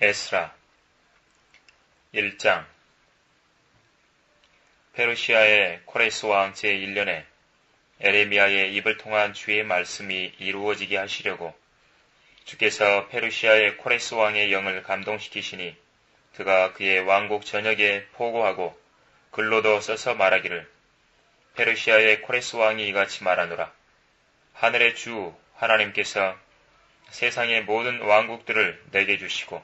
에스라 1장. 페르시아의 코레스 왕 제1년에 에레미야의 입을 통한 주의 말씀이 이루어지게 하시려고 주께서 페르시아의 코레스 왕의 영을 감동시키시니 그가 그의 왕국 전역에 포고하고 글로도 써서 말하기를, 페르시아의 코레스 왕이 이같이 말하노라. 하늘의 주 하나님께서 세상의 모든 왕국들을 내게 주시고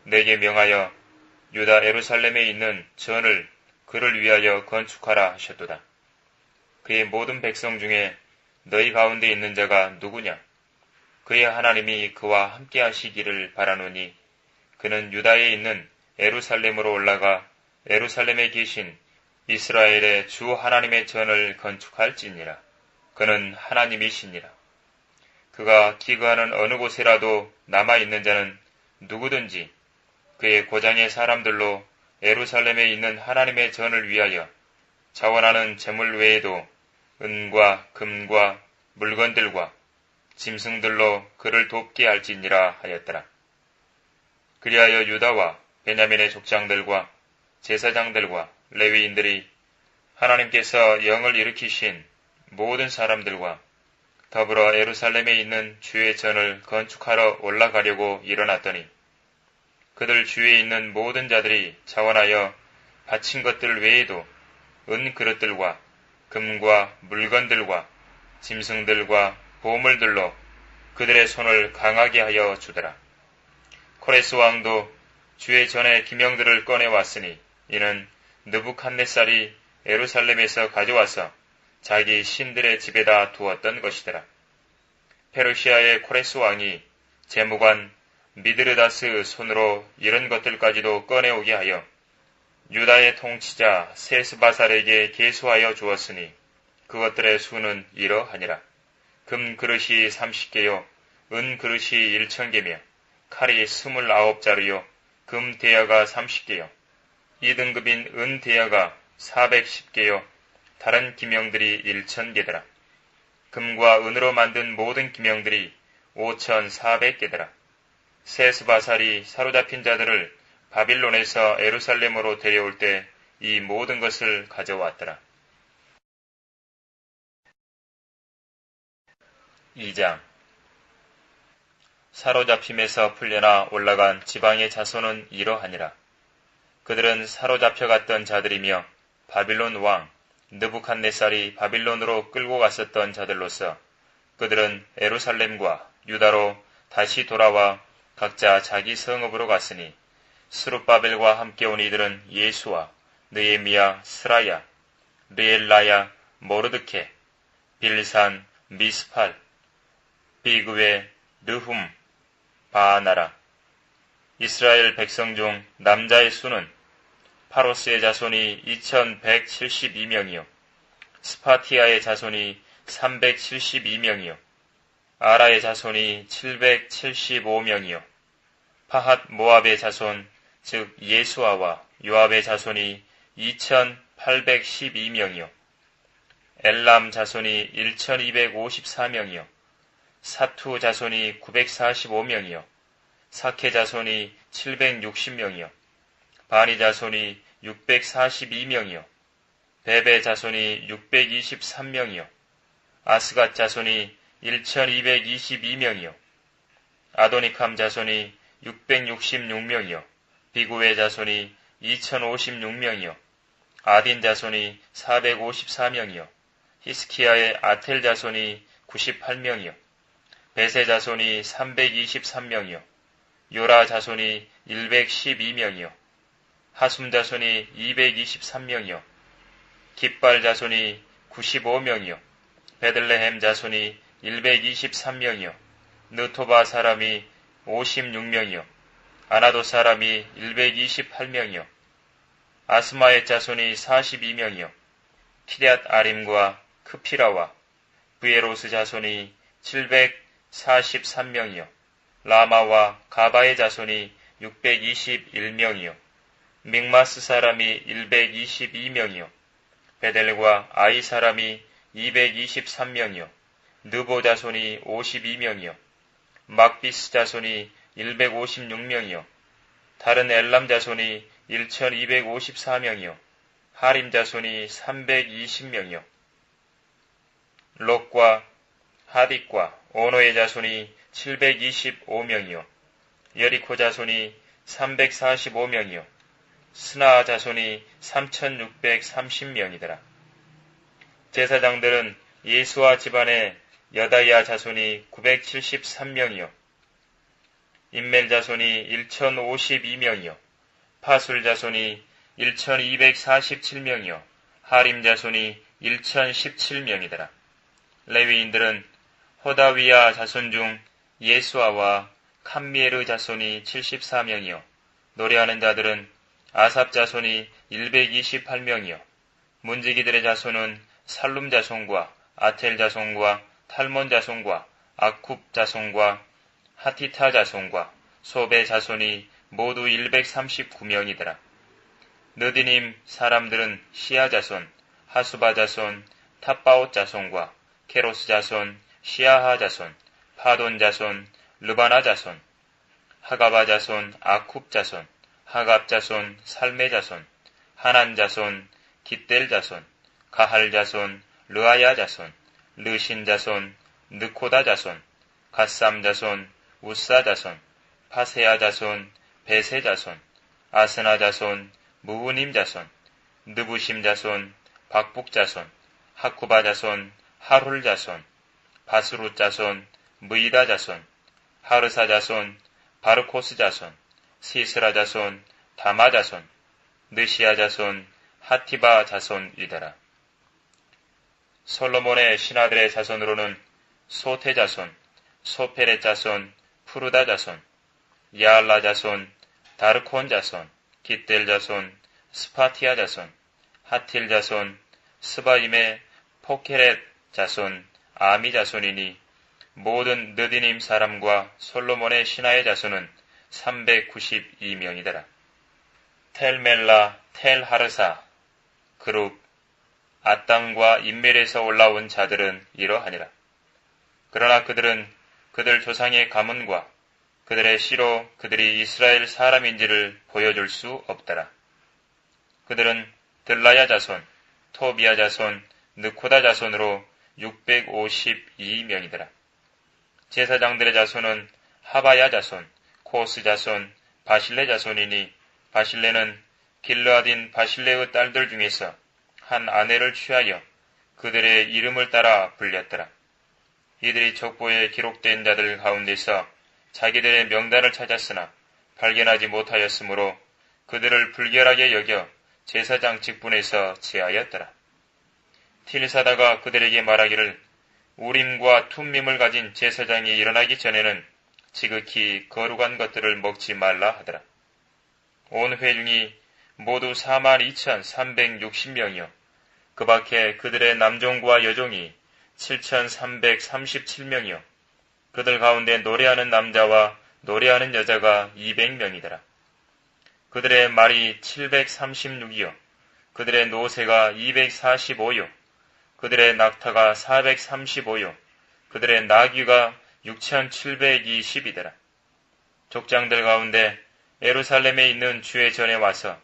내게 명하여 유다 예루살렘에 있는 전을 그를 위하여 건축하라 하셨도다. 그의 모든 백성 중에 너희 가운데 있는 자가 누구냐? 그의 하나님이 그와 함께 하시기를 바라노니 그는 유다에 있는 예루살렘으로 올라가 예루살렘에 계신 이스라엘의 주 하나님의 전을 건축할지니라. 그는 하나님이시니라. 그가 기거하는 어느 곳에라도 남아있는 자는 누구든지 그의 고장의 사람들로 예루살렘에 있는 하나님의 전을 위하여 자원하는 재물 외에도 은과 금과 물건들과 짐승들로 그를 돕게 할지니라 하였더라. 그리하여 유다와 베냐민의 족장들과 제사장들과 레위인들이 하나님께서 영을 일으키신 모든 사람들과 더불어 예루살렘에 있는 주의 전을 건축하러 올라가려고 일어났더니 그들 주위에 있는 모든 자들이 자원하여 바친 것들 외에도 은 그릇들과 금과 물건들과 짐승들과 보물들로 그들의 손을 강하게 하여 주더라. 코레스 왕도 주의 전의 기명들을 꺼내왔으니 이는 느부갓네살이 예루살렘에서 가져와서 자기 신들의 집에다 두었던 것이더라. 페르시아의 코레스 왕이 재무관 미드르다스 손으로 이런 것들까지도 꺼내오게 하여 유다의 통치자 세스바살에게 계수하여 주었으니 그것들의 수는 이러하니라. 금 그릇이 30개요 은 그릇이 1000개며 칼이 29자루요 금 대야가 30개요 2등급인 은 대야가 410개요 다른 기명들이 1000개더라. 금과 은으로 만든 모든 기명들이 5400개더라. 세스바살이 사로잡힌 자들을 바빌론에서 예루살렘으로 데려올 때 이 모든 것을 가져왔더라. 2장. 사로잡힘에서 풀려나 올라간 지방의 자손은 이러하니라. 그들은 사로잡혀갔던 자들이며 바빌론 왕 느부갓네살이 바빌론으로 끌고 갔었던 자들로서 그들은 예루살렘과 유다로 다시 돌아와 각자 자기 성읍으로 갔으니 스룹바벨과 함께 온 이들은 예수와 느헤미야, 스라야, 르엘라야, 모르드케, 빌산, 미스팔, 비그웨, 르훔, 바아나라. 이스라엘 백성 중 남자의 수는 파로스의 자손이 2172명이요 스파티아의 자손이 372명이요 아라의 자손이 775명이요 파핫 모압의 자손 즉 예수아와 요압의 자손이 2812명이요 엘람 자손이 1254명이요 사투 자손이 945명이요 사케 자손이 760명이요 바니 자손이 642명이요 베베 자손이 623명이요 아스갓 자손이 1222명이요 아도니캄 자손이 666명이요 비구의 자손이 2056명이요 아딘 자손이 454명이요 히스키야의 아텔 자손이 98명이요 베세 자손이 323명이요 요라 자손이 112명이요 하숨 자손이 223명이요 깃발 자손이 95명이요 베들레헴 자손이 123명이요 느토바 사람이 56명이요 아나도 사람이 128명이요 아스마의 자손이 42명이요 키럇 아림과 크피라와 브에로스 자손이 743명이요 라마와 가바의 자손이 621명이요 믹마스 사람이 122명이요 베델과 아이 사람이 223명이요 느보 자손이 52명이요 막비스 자손이 156명이요 다른 엘람 자손이 1254명이요. 하림 자손이 320명이요. 롯과 하딧과 오노의 자손이 725명이요. 여리코 자손이 345명이요. 스나 자손이 3630명이더라. 제사장들은 예수와 집안의 여다야 자손이 973명이요. 인멜 자손이 1052명이요. 파술 자손이 1247명이요. 하림 자손이 1017명이더라. 레위인들은 호다위야 자손 중 예수아와 캄미에르 자손이 74명이요. 노래하는 자들은 아삽 자손이 128명이요. 문지기들의 자손은 살룸 자손과 아텔 자손과 탈몬 자손과 아쿱 자손과 하티타 자손과 소베 자손이 모두 139명이더라. 느디님 사람들은 시아 자손, 하수바 자손, 탑바옷 자손과 케로스 자손, 시아하 자손, 파돈 자손, 르바나 자손, 하가바 자손, 아쿱 자손, 하갑 자손, 살메 자손, 하난 자손, 깃델 자손, 가할 자손, 르아야 자손, 르신 자손, 느코다 자손, 갓삼 자손, 우사 자손, 파세아 자손, 베세 자손, 아스나 자손, 무우님 자손, 느부심 자손, 박북 자손, 하쿠바 자손, 하룰 자손, 바스루 자손, 무이다 자손, 하르사 자손, 바르코스 자손, 시스라 자손, 다마 자손, 느시아 자손, 하티바 자손이더라. 솔로몬의 신하들의 자손으로는 소테 자손, 소페렛 자손, 푸르다 자손, 야알라 자손, 다르콘 자손, 깃델 자손, 스파티아 자손, 하틸 자손, 스바임의 포케렛 자손, 아미 자손이니 모든 느디님 사람과 솔로몬의 신하의 자손은 392명이더라. 텔멜라, 텔하르사, 그룹, 아땅과 인멜에서 올라온 자들은 이러하니라. 그러나 그들은 그들 조상의 가문과 그들의 씨로 그들이 이스라엘 사람인지를 보여줄 수 없더라. 그들은 들라야 자손, 토비야 자손, 느코다 자손으로 652명이더라. 제사장들의 자손은 하바야 자손, 코스 자손, 바실레 자손이니 바실레는 길르앗인 바실레의 딸들 중에서 한 아내를 취하여 그들의 이름을 따라 불렸더라. 이들이 족보에 기록된 자들 가운데서 자기들의 명단을 찾았으나 발견하지 못하였으므로 그들을 불결하게 여겨 제사장 직분에서 제하였더라. 틸사다가 그들에게 말하기를 우림과 툼밈을 가진 제사장이 일어나기 전에는 지극히 거룩한 것들을 먹지 말라 하더라. 온 회중이 모두 42,360명이요. 그 밖에 그들의 남종과 여종이 7,337명이요. 그들 가운데 노래하는 남자와 노래하는 여자가 200명이더라. 그들의 말이 736이요. 그들의 노새가 245요. 그들의 낙타가 435요. 그들의 나귀가 6,720이더라. 족장들 가운데 예루살렘에 있는 주의 전에 와서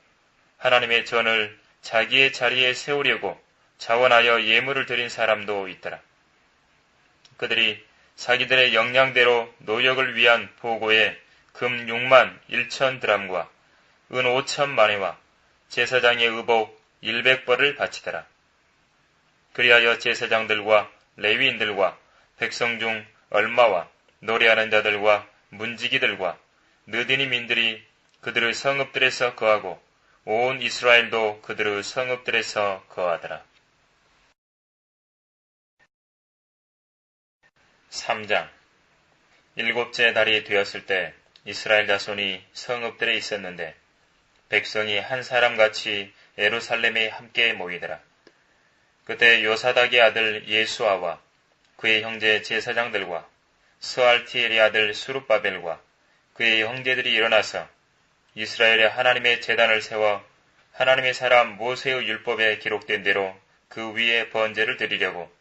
하나님의 전을 자기의 자리에 세우려고 자원하여 예물을 드린 사람도 있더라. 그들이 자기들의 역량대로 노역을 위한 보고에 금 6만 1천 드람과 은 5천 마네와 제사장의 의복 100벌을 바치더라. 그리하여 제사장들과 레위인들과 백성 중 얼마와 노래하는 자들과 문지기들과 느디님인들이 그들의 성읍들에서 거하고 온 이스라엘도 그들의 성읍들에서 거하더라. 3장. 일곱째 달이 되었을 때 이스라엘 자손이 성읍들에 있었는데 백성이 한 사람같이 예루살렘에 함께 모이더라. 그때 요사닥의 아들 예수아와 그의 형제 제사장들과 스알티엘의 아들 수룹바벨과 그의 형제들이 일어나서 이스라엘의 하나님의 제단을 세워 하나님의 사람 모세의 율법에 기록된 대로 그 위에 번제를 드리려고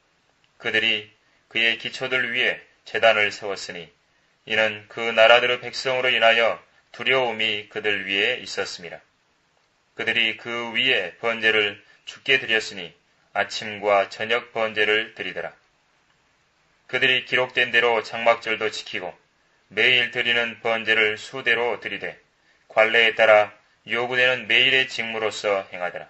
그들이 그의 기초들 위에 제단을 세웠으니 이는 그 나라들의 백성으로 인하여 두려움이 그들 위에 있었습니다. 그들이 그 위에 번제를 주께 드렸으니 아침과 저녁 번제를 드리더라. 그들이 기록된 대로 장막절도 지키고 매일 드리는 번제를 수대로 드리되 관례에 따라 요구되는 매일의 직무로서 행하더라.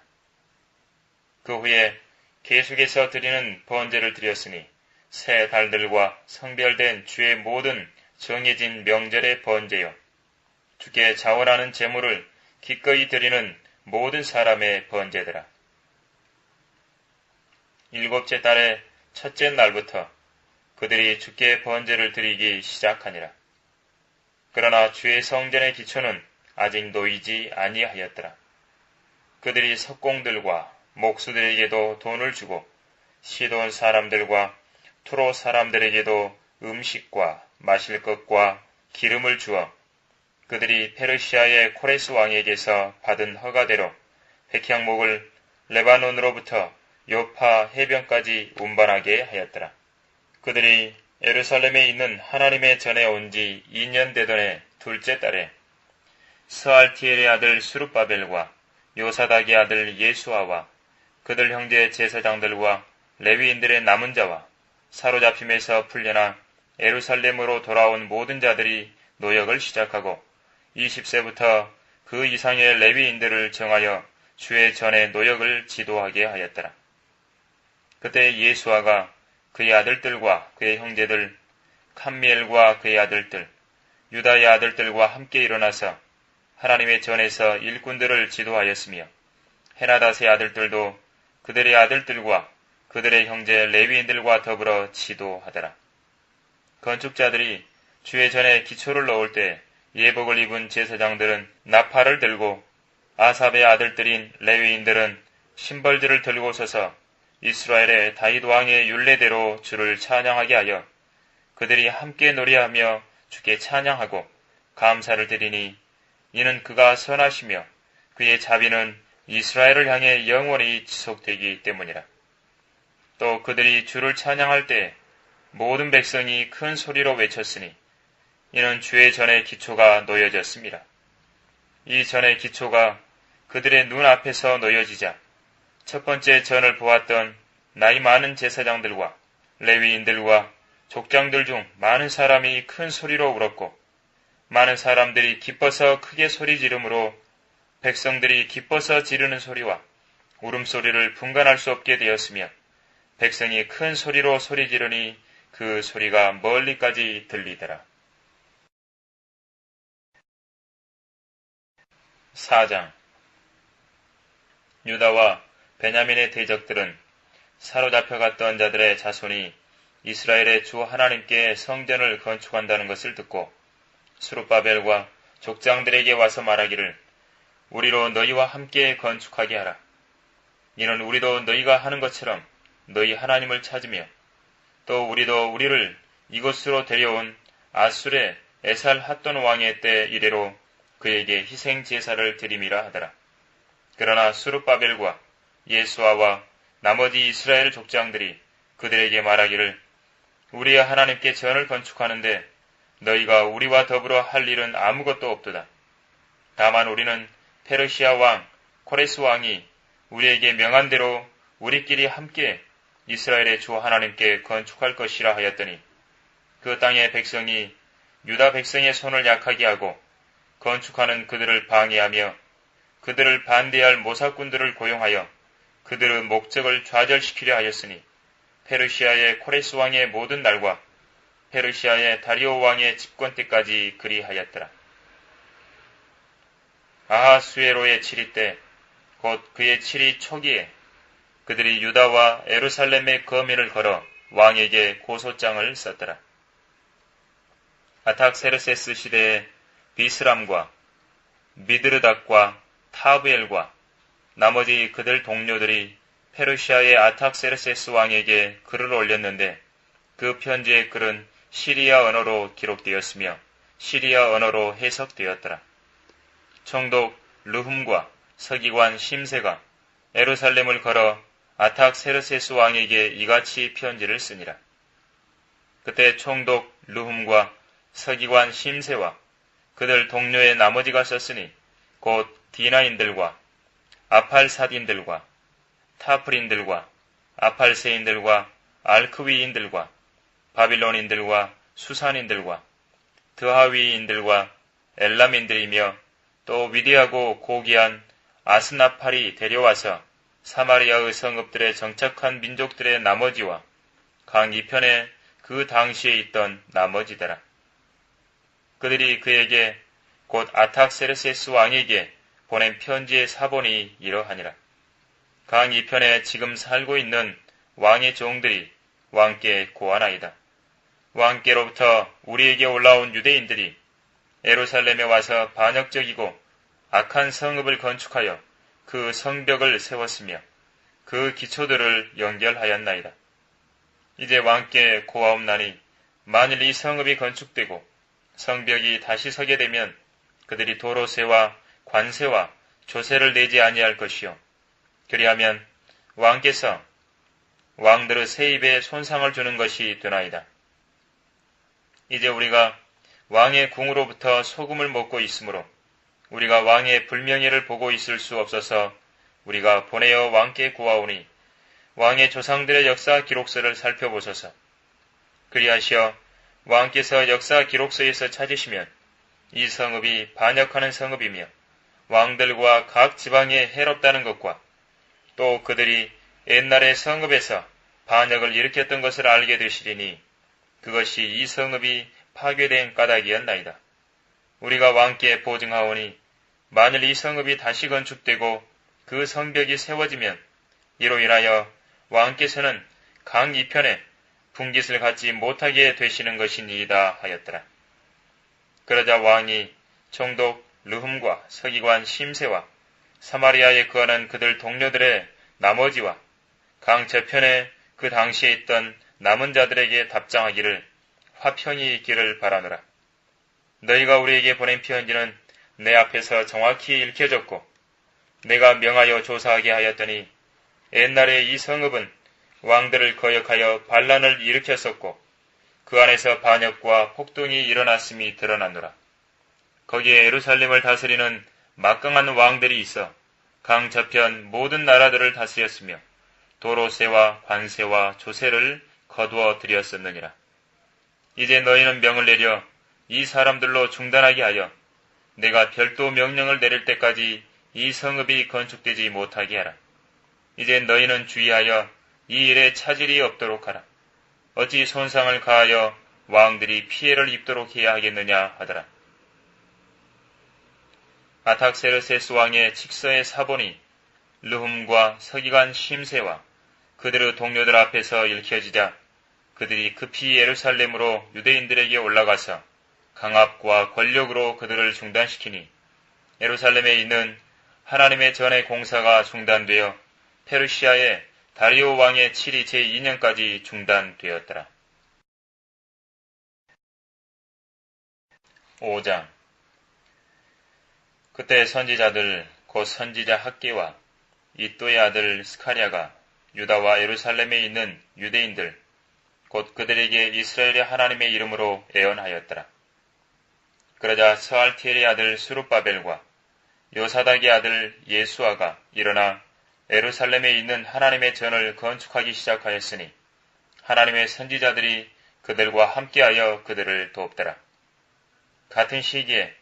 그 후에 계속해서 드리는 번제를 드렸으니 새 달들과 성별된 주의 모든 정해진 명절의 번제요 주께 자원하는 제물을 기꺼이 드리는 모든 사람의 번제더라. 일곱째 달의 첫째 날부터 그들이 주께 번제를 드리기 시작하니라. 그러나 주의 성전의 기초는 아직 놓이지 아니하였더라. 그들이 석공들과 목수들에게도 돈을 주고 시돈 사람들과 투로 사람들에게도 음식과 마실 것과 기름을 주어 그들이 페르시아의 코레스 왕에게서 받은 허가대로 백향목을 레바논으로부터 요파 해변까지 운반하게 하였더라. 그들이 예루살렘에 있는 하나님의 전에 온 지 2년 되던 해 둘째 달에 스알티엘의 아들 수룹바벨과 요사닥의 아들 예수아와 그들 형제 제사장들과 레위인들의 남은 자와 사로잡힘에서 풀려나 예루살렘으로 돌아온 모든 자들이 노역을 시작하고 20세부터 그 이상의 레위인들을 정하여 주의 전에 노역을 지도하게 하였더라. 그때 예수아가 그의 아들들과 그의 형제들, 캄미엘과 그의 아들들, 유다의 아들들과 함께 일어나서 하나님의 전에서 일꾼들을 지도하였으며 헤나닷의 아들들도 그들의 아들들과 그들의 형제 레위인들과 더불어 지도하더라. 건축자들이 주의 전에 기초를 넣을 때 예복을 입은 제사장들은 나팔을 들고 아삽의 아들들인 레위인들은 심벌들을 들고 서서 이스라엘의 다윗 왕의 율례대로 주를 찬양하게 하여 그들이 함께 노래하며 주께 찬양하고 감사를 드리니 이는 그가 선하시며 그의 자비는 이스라엘을 향해 영원히 지속되기 때문이라. 또 그들이 주를 찬양할 때 모든 백성이 큰 소리로 외쳤으니 이는 주의 전의 기초가 놓여졌습니다. 이 전의 기초가 그들의 눈 앞에서 놓여지자 첫 번째 전을 보았던 나이 많은 제사장들과 레위인들과 족장들 중 많은 사람이 큰 소리로 울었고 많은 사람들이 기뻐서 크게 소리 지르므로 백성들이 기뻐서 지르는 소리와 울음소리를 분간할 수 없게 되었으며 백성이 큰 소리로 소리 지르니 그 소리가 멀리까지 들리더라. 4장 유다와 베냐민의 대적들은 사로잡혀갔던 자들의 자손이 이스라엘의 주 하나님께 성전을 건축한다는 것을 듣고 스룹바벨과 족장들에게 와서 말하기를 우리로 너희와 함께 건축하게 하라. 이는 우리도 너희가 하는 것처럼 너희 하나님을 찾으며 또 우리도 우리를 이곳으로 데려온 아술의 에살 핫돈 왕의 때 이래로 그에게 희생 제사를 드림이라 하더라. 그러나 스룹바벨과 예수아와 나머지 이스라엘 족장들이 그들에게 말하기를 우리의 하나님께 전을 건축하는데 너희가 우리와 더불어 할 일은 아무것도 없도다. 다만 우리는 페르시아 왕 코레스 왕이 우리에게 명한 대로 우리끼리 함께 이스라엘의 주 하나님께 건축할 것이라 하였더니 그 땅의 백성이 유다 백성의 손을 약하게 하고 건축하는 그들을 방해하며 그들을 반대할 모사꾼들을 고용하여 그들의 목적을 좌절시키려 하였으니 페르시아의 코레스 왕의 모든 날과 페르시아의 다리오 왕의 집권 때까지 그리하였더라. 아하수에로의 7위 때 곧 그의 7위 초기에 그들이 유다와 예루살렘의 거민을 걸어 왕에게 고소장을 썼더라. 아탁세르세스 시대에 비스람과 미드르닥과 타브엘과 나머지 그들 동료들이 페르시아의 아탁세르세스 왕에게 글을 올렸는데 그 편지의 글은 시리아 언어로 기록되었으며 시리아 언어로 해석되었더라. 총독 르훔과 서기관 심세가 예루살렘을 걸어 아탁세르세스 왕에게 이같이 편지를 쓰니라. 그때 총독 르훔과 서기관 심세와 그들 동료의 나머지가 썼으니 곧 디나인들과 아팔사딘들과 타프린들과 아팔세인들과 알크위인들과 바빌론인들과 수산인들과 드하위인들과 엘람인들이며 또 위대하고 고귀한 아스나팔이 데려와서 사마리아의 성읍들에 정착한 민족들의 나머지와 강 이편에 그 당시에 있던 나머지더라. 그들이 그에게 곧 아탁세르세스 왕에게 보낸 편지의 사본이 이러하니라. 강 이편에 지금 살고 있는 왕의 종들이 왕께 고하나이다. 왕께로부터 우리에게 올라온 유대인들이 예루살렘에 와서 반역적이고 악한 성읍을 건축하여 그 성벽을 세웠으며 그 기초들을 연결하였나이다. 이제 왕께 고하옵나니 만일 이 성읍이 건축되고 성벽이 다시 서게 되면 그들이 도로세와 관세와 조세를 내지 아니할 것이요. 그리하면 왕께서 왕들의 세입에 손상을 주는 것이 되나이다. 이제 우리가 왕의 궁으로부터 소금을 먹고 있으므로 우리가 왕의 불명예를 보고 있을 수 없어서 우리가 보내어 왕께 구하오니 왕의 조상들의 역사 기록서를 살펴보소서. 그리하시어 왕께서 역사 기록서에서 찾으시면 이 성읍이 반역하는 성읍이며 왕들과 각 지방에 해롭다는 것과 또 그들이 옛날의 성읍에서 반역을 일으켰던 것을 알게 되시리니 그것이 이 성읍이 파괴된 까닭이었나이다. 우리가 왕께 보증하오니 만일 이 성읍이 다시 건축되고 그 성벽이 세워지면 이로 인하여 왕께서는 강 이편에 분깃을 갖지 못하게 되시는 것이니이다 하였더라. 그러자 왕이 총독 르흠과 서기관 심세와 사마리아에 거하는 그들 동료들의 나머지와 강 저편에 그 당시에 있던 남은 자들에게 답장하기를 화평이 있기를 바라노라. 너희가 우리에게 보낸 편지는 내 앞에서 정확히 읽혀졌고 내가 명하여 조사하게 하였더니 옛날에 이 성읍은 왕들을 거역하여 반란을 일으켰었고 그 안에서 반역과 폭동이 일어났음이 드러나노라. 거기에 예루살렘을 다스리는 막강한 왕들이 있어 강 저편 모든 나라들을 다스렸으며 도로세와 관세와 조세를 거두어 들였었느니라. 이제 너희는 명을 내려 이 사람들로 중단하게 하여 내가 별도 명령을 내릴 때까지 이 성읍이 건축되지 못하게 하라. 이제 너희는 주의하여 이 일에 차질이 없도록 하라. 어찌 손상을 가하여 왕들이 피해를 입도록 해야 하겠느냐 하더라. 아탁세르세스 왕의 칙서의 사본이 르훔과 서기관 심세와 그들의 동료들 앞에서 읽혀지자 그들이 급히 예루살렘으로 유대인들에게 올라가서 강압과 권력으로 그들을 중단시키니 예루살렘에 있는 하나님의 전의 공사가 중단되어 페르시아의 다리오 왕의 7위 제2년까지 중단되었더라. 5장. 그때 선지자들 곧 선지자 학계와 이또의 아들 스가랴가 유다와 예루살렘에 있는 유대인들 곧 그들에게 이스라엘의 하나님의 이름으로 애언하였더라. 그러자 스알티엘의 아들 스룹바벨과 요사닥의 아들 예수아가 일어나 예루살렘에 있는 하나님의 전을 건축하기 시작하였으니 하나님의 선지자들이 그들과 함께하여 그들을 돕더라. 같은 시기에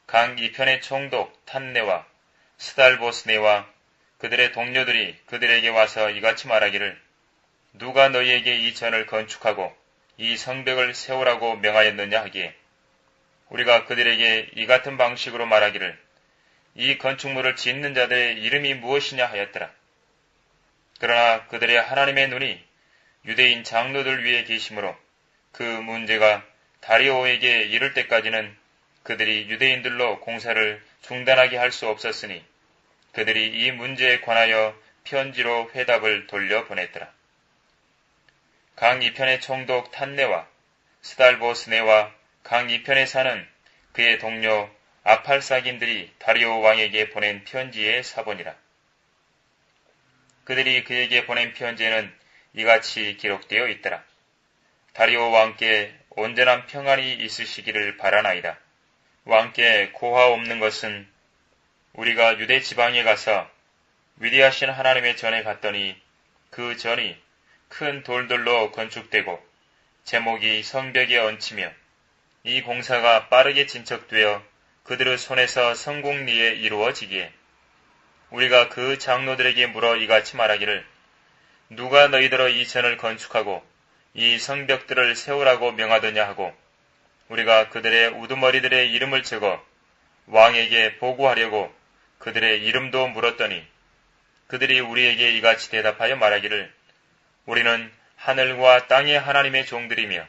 강 이편의 총독 탄네와 스달보스네와 그들의 동료들이 그들에게 와서 이같이 말하기를 누가 너희에게 이 전을 건축하고 이 성벽을 세우라고 명하였느냐 하기에 우리가 그들에게 이 같은 방식으로 말하기를 이 건축물을 짓는 자들의 이름이 무엇이냐 하였더라. 그러나 그들의 하나님의 눈이 유대인 장로들 위에 계시므로 그 문제가 다리오에게 이를 때까지는 그들이 유대인들로 공사를 중단하게 할 수 없었으니 그들이 이 문제에 관하여 편지로 회답을 돌려보냈더라. 강 이편의 총독 탄네와 스달보스네와 강 이편에 사는 그의 동료 아팔사긴들이 다리오 왕에게 보낸 편지의 사본이라. 그들이 그에게 보낸 편지에는 이같이 기록되어 있더라. 다리오 왕께 온전한 평안이 있으시기를 바라나이다. 왕께 고화 없는 것은 우리가 유대 지방에 가서 위대하신 하나님의 전에 갔더니 그 전이 큰 돌들로 건축되고 제목이 성벽에 얹히며 이 공사가 빠르게 진척되어 그들의 손에서 성공리에 이루어지기에 우리가 그 장로들에게 물어 이같이 말하기를 누가 너희들어 이 전을 건축하고 이 성벽들을 세우라고 명하더냐 하고 우리가 그들의 우두머리들의 이름을 적어 왕에게 보고하려고 그들의 이름도 물었더니 그들이 우리에게 이같이 대답하여 말하기를 우리는 하늘과 땅의 하나님의 종들이며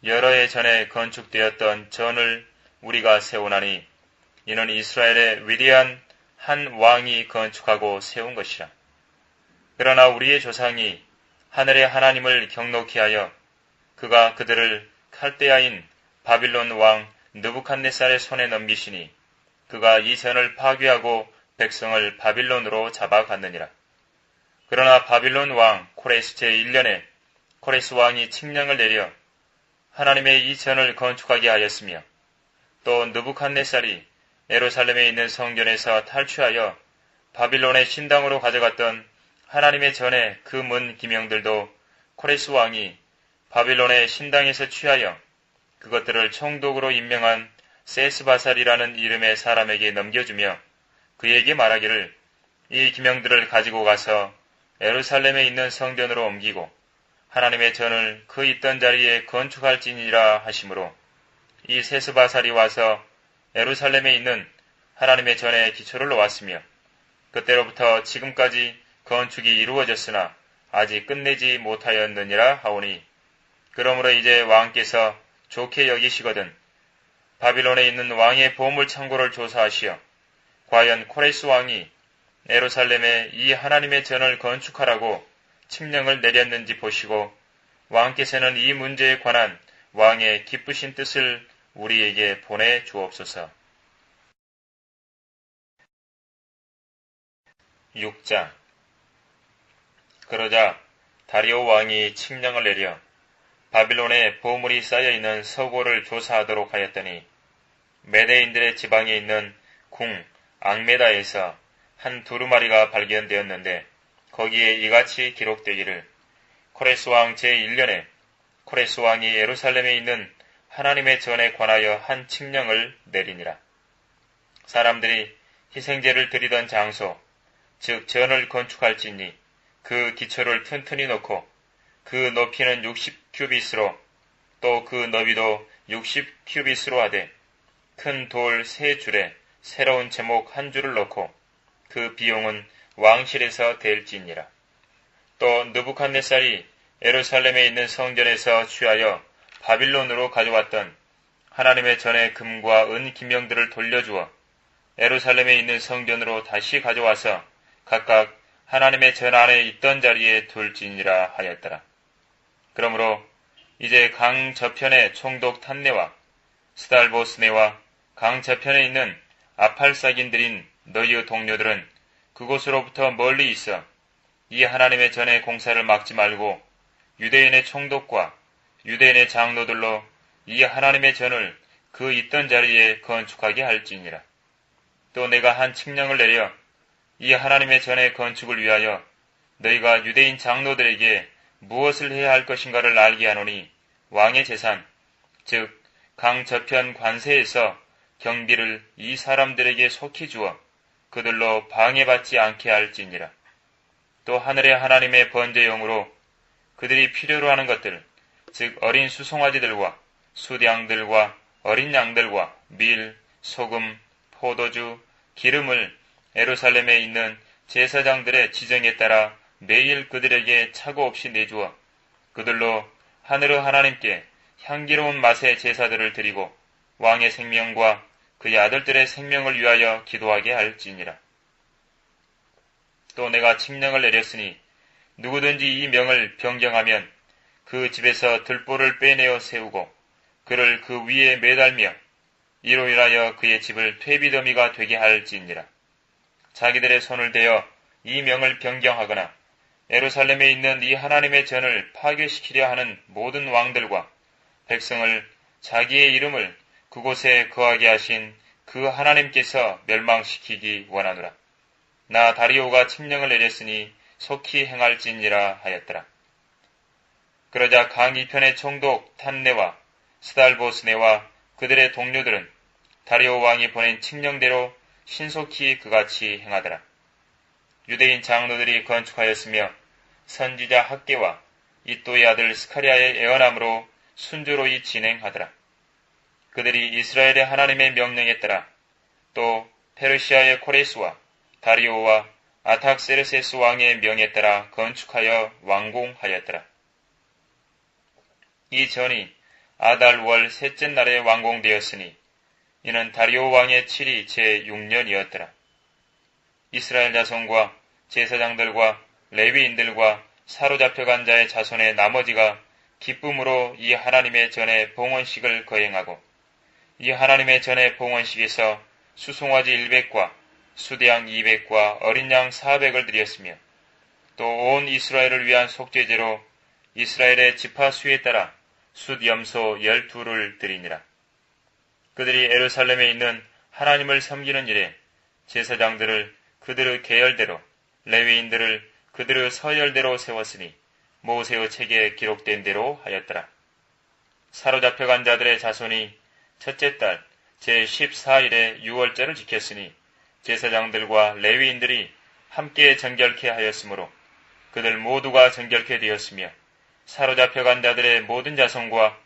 여러 해 전에 건축되었던 전을 우리가 세우나니 이는 이스라엘의 위대한 한 왕이 건축하고 세운 것이라. 그러나 우리의 조상이 하늘의 하나님을 경노케 하여 그가 그들을 칼데아인 바빌론 왕 느부갓네살의 손에 넘기시니 그가 이 전을 파괴하고 백성을 바빌론으로 잡아갔느니라. 그러나 바빌론 왕 코레스 제1년에 코레스 왕이 칙령을 내려 하나님의 이 전을 건축하게 하였으며 또 느부갓네살이 예루살렘에 있는 성전에서 탈취하여 바빌론의 신당으로 가져갔던 하나님의 전의 그 문 기명들도 코레스 왕이 바빌론의 신당에서 취하여 그것들을 총독으로 임명한 세스바살이라는 이름의 사람에게 넘겨주며 그에게 말하기를 이 기명들을 가지고 가서 예루살렘에 있는 성전으로 옮기고 하나님의 전을 그 있던 자리에 건축할지니라 하시므로 이 세스바살이 와서 예루살렘에 있는 하나님의 전에 기초를 놓았으며 그때로부터 지금까지 건축이 이루어졌으나 아직 끝내지 못하였느니라 하오니 그러므로 이제 왕께서 좋게 여기시거든 바빌론에 있는 왕의 보물 창고를 조사하시어 과연 코레스 왕이 예루살렘에 이 하나님의 전을 건축하라고 칙령을 내렸는지 보시고 왕께서는 이 문제에 관한 왕의 기쁘신 뜻을 우리에게 보내 주옵소서. 6장 그러자 다리오 왕이 칙령을 내려 바빌론에 보물이 쌓여있는 서고를 조사하도록 하였더니 메대인들의 지방에 있는 궁 앙메다에서 한 두루마리가 발견되었는데 거기에 이같이 기록되기를 코레스 왕 제1년에 코레스 왕이 예루살렘에 있는 하나님의 전에 관하여 한 칙령을 내리니라. 사람들이 희생제를 드리던 장소 즉 전을 건축할지니 그 기초를 튼튼히 놓고 그 높이는 60규빗으로 또 그 너비도 60규빗으로 하되 큰 돌 3줄에 새로운 제목 1줄을 넣고 그 비용은 왕실에서 될지니라. 또 느부갓네살이 예루살렘에 있는 성전에서 취하여 바빌론으로 가져왔던 하나님의 전의 금과 은 기명들을 돌려주어 예루살렘에 있는 성전으로 다시 가져와서 각각 하나님의 전 안에 있던 자리에 둘지니라 하였더라. 그러므로 이제 강 저편의 총독 탄네와 스달보스네와 강 저편에 있는 아팔사긴들인 너희의 동료들은 그곳으로부터 멀리 있어 이 하나님의 전의 공사를 막지 말고 유대인의 총독과 유대인의 장로들로 이 하나님의 전을 그 있던 자리에 건축하게 할지니라. 또 내가 한 칙령을 내려 이 하나님의 전의 건축을 위하여 너희가 유대인 장로들에게 무엇을 해야 할 것인가를 알게 하노니 왕의 재산, 즉 강 저편 관세에서 경비를 이 사람들에게 속히 주어 그들로 방해받지 않게 할지니라. 또 하늘의 하나님의 번제용으로 그들이 필요로 하는 것들, 즉 어린 수송아지들과 수량들과 어린 양들과 밀, 소금, 포도주, 기름을 예루살렘에 있는 제사장들의 지정에 따라 매일 그들에게 착오 없이 내주어 그들로 하늘의 하나님께 향기로운 맛의 제사들을 드리고 왕의 생명과 그의 아들들의 생명을 위하여 기도하게 할지니라. 또 내가 칙령을 내렸으니 누구든지 이 명을 변경하면 그 집에서 들보를 빼내어 세우고 그를 그 위에 매달며 이로 인하여 그의 집을 퇴비더미가 되게 할지니라. 자기들의 손을 대어 이 명을 변경하거나 예루살렘에 있는 이 하나님의 전을 파괴시키려 하는 모든 왕들과 백성을 자기의 이름을 그곳에 거하게 하신 그 하나님께서 멸망시키기 원하노라. 나 다리오가 칙령을 내렸으니 속히 행할지니라 하였더라. 그러자 강 이편의 총독 탄네와 스달보스네와 그들의 동료들은 다리오 왕이 보낸 칙령대로 신속히 그같이 행하더라. 유대인 장로들이 건축하였으며 선지자 학계와 이또의 아들 스카리아의 애언함으로 순조로이 진행하더라. 그들이 이스라엘의 하나님의 명령에 따라 또 페르시아의 코레스와 다리오와 아탁세르세스 왕의 명에 따라 건축하여 완공하였더라. 이 전이 아달월 셋째 날에 완공되었으니 이는 다리오 왕의 7이 제6년이었더라. 이스라엘 자손과 제사장들과 레위인들과 사로잡혀간 자의 자손의 나머지가 기쁨으로 이 하나님의 전에 봉헌식을 거행하고 이 하나님의 전에 봉헌식에서 수송아지 100과 수대양 200과 어린 양 400을 드렸으며 또 온 이스라엘을 위한 속죄제로 이스라엘의 지파 수에 따라 숫염소 12를 드리니라. 그들이 예루살렘에 있는 하나님을 섬기는 일에 제사장들을 그들의 계열대로 레위인들을 그들의 서열대로 세웠으니 모세의 책에 기록된 대로 하였더라. 사로잡혀간 자들의 자손이 첫째 달 제14일에 유월절을 지켰으니 제사장들과 레위인들이 함께 정결케 하였으므로 그들 모두가 정결케 되었으며 사로잡혀간 자들의 모든 자손과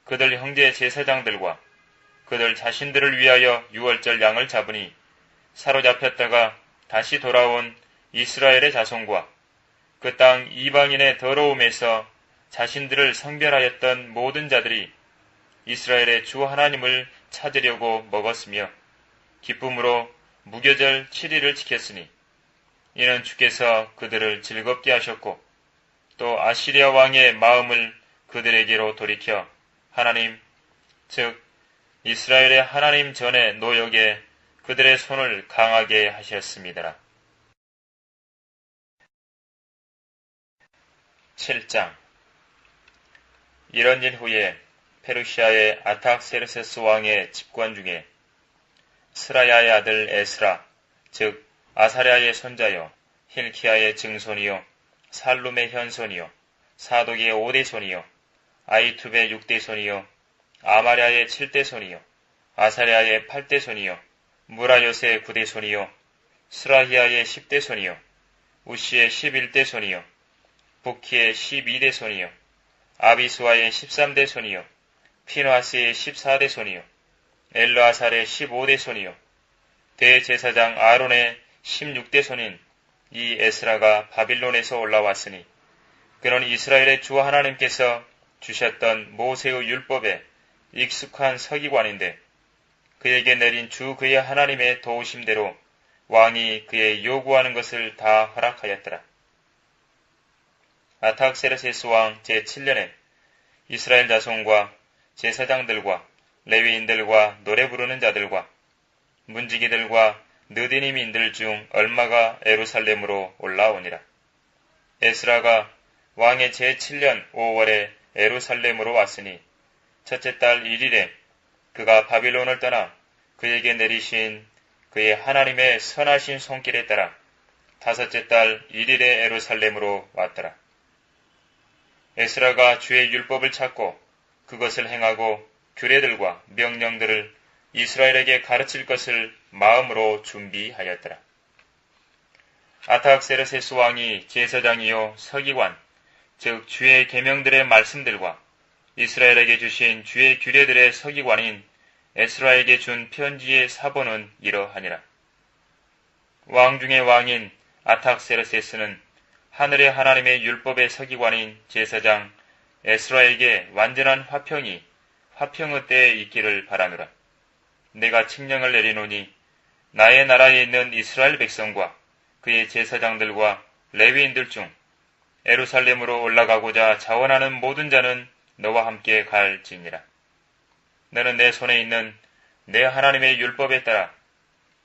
그들 형제 제사장들과 그들 자신들을 위하여 유월절 양을 잡으니 사로잡혔다가 다시 돌아온 이스라엘의 자손과 그 땅 이방인의 더러움에서 자신들을 성별하였던 모든 자들이 이스라엘의 주 하나님을 찾으려고 먹었으며 기쁨으로 무교절 7일을 지켰으니 이는 주께서 그들을 즐겁게 하셨고 또 아시리아 왕의 마음을 그들에게로 돌이켜 하나님 즉 이스라엘의 하나님 전에 노역에 그들의 손을 강하게 하셨습니다. 7장 이런 일 후에 페르시아의 아탁세르세스 왕의 집관 중에 스라야의 아들 에스라 즉 아사랴의 손자요 힐키야의 증손이요 살룸의 현손이요 사독의 5대 손이요 아이투베의 6대 손이요 아마랴의 7대 손이요 아사랴의 8대 손이요 무라요스의 9대 손이요 스라히야의 10대 손이요 우시의 11대 손이요 부키의 12대 손이요 아비수아의 13대 손이요 피누아스의 14대 손이요 엘르아살의 15대 손이요 대제사장 아론의 16대 손인 이 에스라가 바빌론에서 올라왔으니 그는 이스라엘의 주 하나님께서 주셨던 모세의 율법에 익숙한 서기관인데 그에게 내린 주 그의 하나님의 도우심대로 왕이 그의 요구하는 것을 다 허락하였더라. 아탁세르세스 왕 제7년에 이스라엘 자손과 제사장들과 레위인들과 노래 부르는 자들과 문지기들과 느디님인들 중 얼마가 에루살렘으로 올라오니라. 에스라가 왕의 제7년 5월에 에루살렘으로 왔으니 첫째 달 1일에 그가 바빌론을 떠나 그에게 내리신 그의 하나님의 선하신 손길에 따라 다섯째 달 1일에 에루살렘으로 왔더라. 에스라가 주의 율법을 찾고 그것을 행하고 규례들과 명령들을 이스라엘에게 가르칠 것을 마음으로 준비하였더라. 아탁세르세스 왕이 제사장이요 서기관, 즉 주의 계명들의 말씀들과 이스라엘에게 주신 주의 규례들의 서기관인 에스라에게 준 편지의 사본은 이러하니라. 왕 중의 왕인 아탁세르세스는 하늘의 하나님의 율법의 서기관인 제사장 에스라에게 완전한 화평이 화평의 때에 있기를 바라노라. 내가 칙령을 내리노니 나의 나라에 있는 이스라엘 백성과 그의 제사장들과 레위인들 중 에루살렘으로 올라가고자 자원하는 모든 자는 너와 함께 갈지니라. 너는 내 손에 있는 내 하나님의 율법에 따라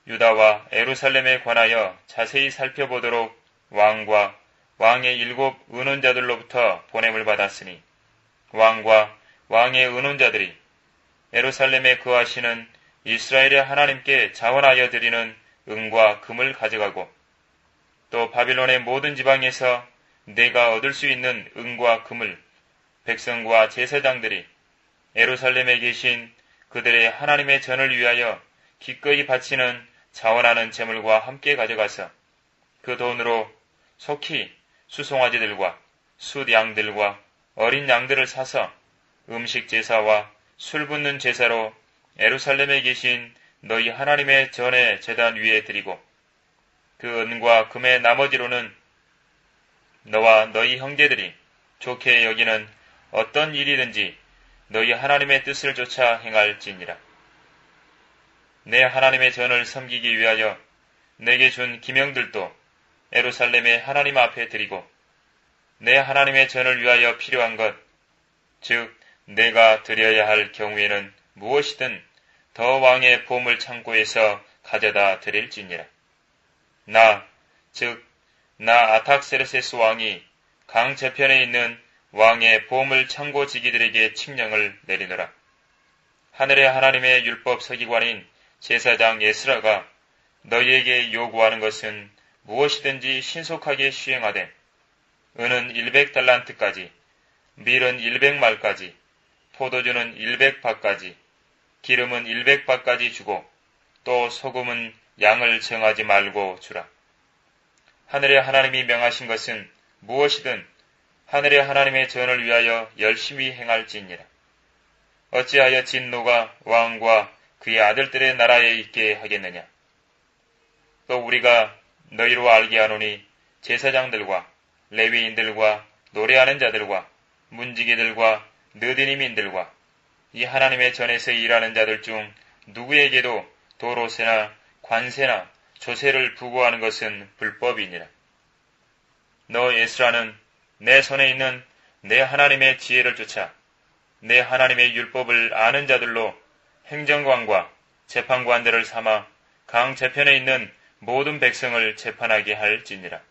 유다와 에루살렘에 관하여 자세히 살펴보도록 왕과 왕의 7 의논자들로부터 보냄을 받았으니 왕과 왕의 의논자들이 예루살렘에 거하시는 이스라엘의 하나님께 자원하여 드리는 은과 금을 가져가고 또 바빌론의 모든 지방에서 내가 얻을 수 있는 은과 금을 백성과 제사장들이 예루살렘에 계신 그들의 하나님의 전을 위하여 기꺼이 바치는 자원하는 제물과 함께 가져가서 그 돈으로 속히 수송아지들과 숫양들과 어린 양들을 사서 음식 제사와 술 붓는 제사로 예루살렘에 계신 너희 하나님의 전의 제단 위에 드리고 그 은과 금의 나머지로는 너와 너희 형제들이 좋게 여기는 어떤 일이든지 너희 하나님의 뜻을 쫓아 행할지니라. 내 하나님의 전을 섬기기 위하여 내게 준 기명들도 예루살렘의 하나님 앞에 드리고 내 하나님의 전을 위하여 필요한 것, 즉 내가 드려야 할 경우에는 무엇이든 더 왕의 보물 창고에서 가져다 드릴지니라. 나 아탁세르세스 왕이 강 저편에 있는 왕의 보물 창고 지기들에게 칙령을 내리노라. 하늘의 하나님의 율법 서기관인 제사장 에스라가 너희에게 요구하는 것은 무엇이든지 신속하게 시행하되 은은 100달란트까지, 밀은 100말까지, 포도주는 100밭까지, 기름은 100밭까지 주고 또 소금은 양을 정하지 말고 주라. 하늘의 하나님이 명하신 것은 무엇이든 하늘의 하나님의 전을 위하여 열심히 행할지니라. 어찌하여 진노가 왕과 그의 아들들의 나라에 있게 하겠느냐. 또 우리가 너희로 알게 하노니 제사장들과 레위인들과 노래하는 자들과 문지기들과 느디님인들과 이 하나님의 전에서 일하는 자들 중 누구에게도 도로세나 관세나 조세를 부과하는 것은 불법이니라. 너 에스라는 내 손에 있는 내 하나님의 지혜를 쫓아 내 하나님의 율법을 아는 자들로 행정관과 재판관들을 삼아 강 저편에 있는 모든 백성을 재판하게 할지니라.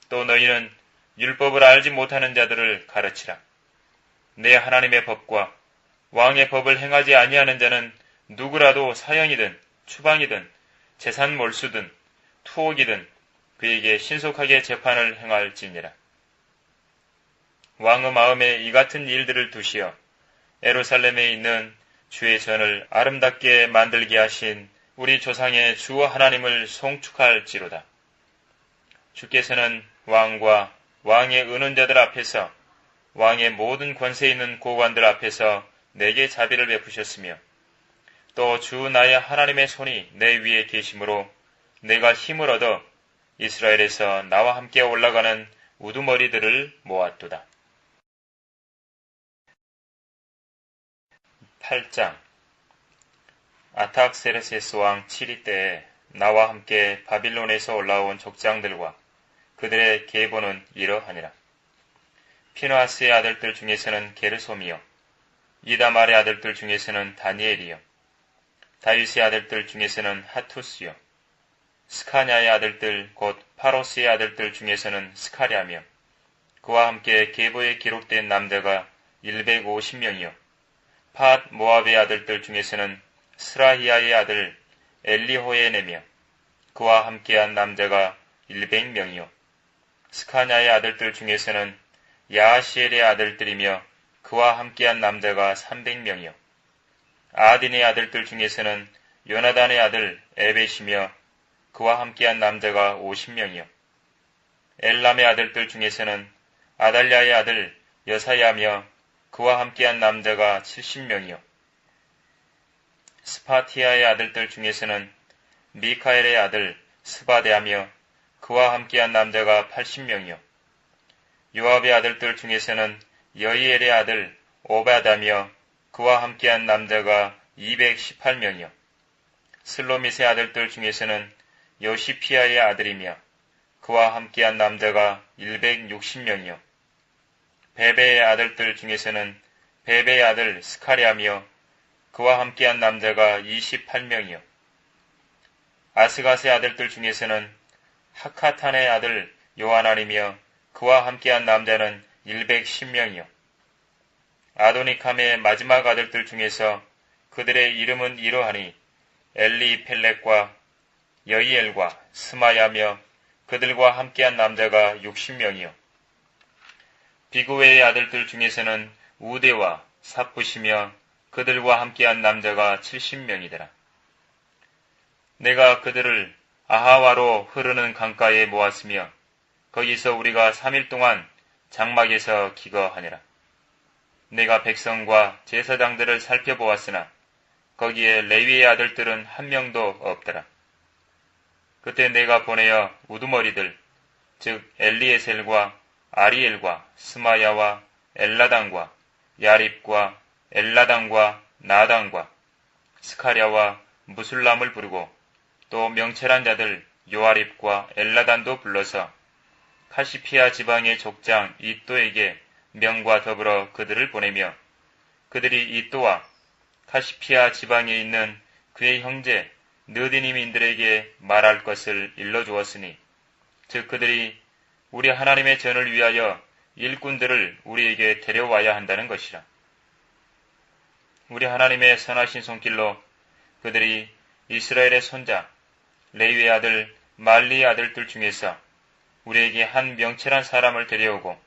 또 너희는 율법을 알지 못하는 자들을 가르치라. 내 하나님의 법과 왕의 법을 행하지 아니하는 자는 누구라도 사형이든 추방이든 재산 몰수든 투옥이든 그에게 신속하게 재판을 행할지니라. 왕의 마음에 이 같은 일들을 두시어 예루살렘에 있는 주의 전을 아름답게 만들게 하신 우리 조상의 주 하나님을 송축할지로다. 주께서는 왕과 왕의 은원자들 앞에서 왕의 모든 권세 있는 고관들 앞에서 내게 자비를 베푸셨으며 또 주 나의 하나님의 손이 내 위에 계심으로 내가 힘을 얻어 이스라엘에서 나와 함께 올라가는 우두머리들을 모았도다. 8장 아탁세르세스 왕 7위 때에 나와 함께 바빌론에서 올라온 족장들과 그들의 계보는 이러하니라. 피누아스의 아들들 중에서는 게르솜이요 이다말의 아들들 중에서는 다니엘이요 다윗의 아들들 중에서는 하투스요 스카냐의 아들들 곧 파로스의 아들들 중에서는 스카랴며 그와 함께 계보에 기록된 남자가 150명이요 팟 모압의 아들들 중에서는 스라히야의 아들 엘리호에네며 그와 함께한 남자가 100명이요 스카냐의 아들들 중에서는 야하시엘의 아들들이며 그와 함께한 남자가 300명이요 아딘의 아들들 중에서는 요나단의 아들 에벳이며 그와 함께한 남자가 50명이요 엘람의 아들들 중에서는 아달랴의 아들 여사야며 그와 함께한 남자가 70명이요 스파티아의 아들들 중에서는 미카엘의 아들 스바데하며 그와 함께한 남자가 80명이요 요압의 아들들 중에서는 여이엘의 아들 오바다며 그와 함께한 남자가 218명이요 슬로밋의 아들들 중에서는 요시피아의 아들이며 그와 함께한 남자가 160명이요 베베의 아들들 중에서는 베베의 아들 스카랴며 그와 함께한 남자가 28명이요 아스갓의 아들들 중에서는 하카탄의 아들 요하난이며 그와 함께한 남자는 110명이요 아도니캄의 마지막 아들들 중에서 그들의 이름은 이러하니 엘리펠렉과 여이엘과 스마야며 그들과 함께한 남자가 60명이요. 비구웨의 아들들 중에서는 우대와 삽부시며 그들과 함께한 남자가 70명이더라. 내가 그들을 아하와로 흐르는 강가에 모았으며 거기서 우리가 3일 동안 장막에서 기거하니라. 내가 백성과 제사장들을 살펴보았으나 거기에 레위의 아들들은 한 명도 없더라. 그때 내가 보내어 우두머리들 즉 엘리에셀과 아리엘과 스마야와 엘라당과 야립과 엘라당과 나당과 스카랴와 무술람을 부르고 또 명철한 자들 요아립과 엘라단도 불러서 카시피아 지방의 족장 이또에게 명과 더불어 그들을 보내며 그들이 이또와 카시피아 지방에 있는 그의 형제 느디님인들에게 말할 것을 일러주었으니 즉 그들이 우리 하나님의 전을 위하여 일꾼들을 우리에게 데려와야 한다는 것이라. 우리 하나님의 선하신 손길로 그들이 이스라엘의 손자 레위의 아들 말리의 아들들 중에서 우리에게 한 명철한 사람을 데려오고